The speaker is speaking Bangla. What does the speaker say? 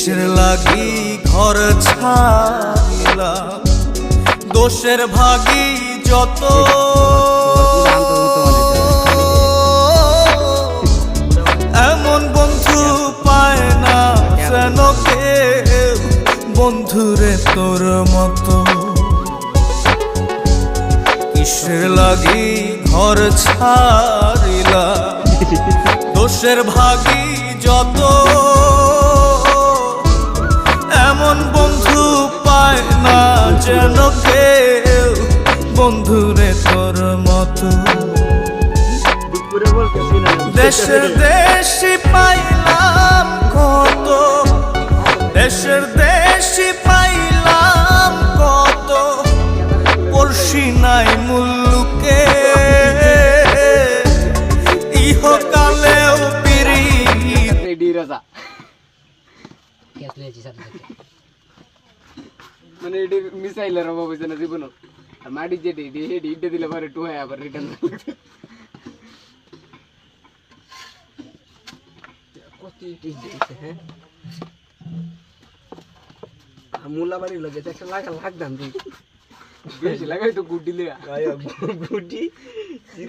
কিসের লাগি ঘর ছাড়িলাম দোষের ভাগী যত এমন বন্ধু পায় না যেন কেউ বন্ধুরে তোর মতো কিসের লাগি ঘর ছাড়িলাম দোষের ভাগী যত এমন বন্ধু পায় না যেন কেউ বন্ধুরে তোর মতো দেশের দেশি পাইলাম কত দেশের দেশি পাইলাম কত পড়শি নাই মুল্লুকে ইহকালেও পিরি মানে এটি মিসাইলের অভাব হয়েছে না জীবন আর মাটি যেটি হেঁটে ইটে দিলে পরে টুহায় আবার রিটার্ন মুলা বাড়ি লাগে একটা লাগা লাগতাম তুই বেশি লাগাই তো গুড দিলে গুটি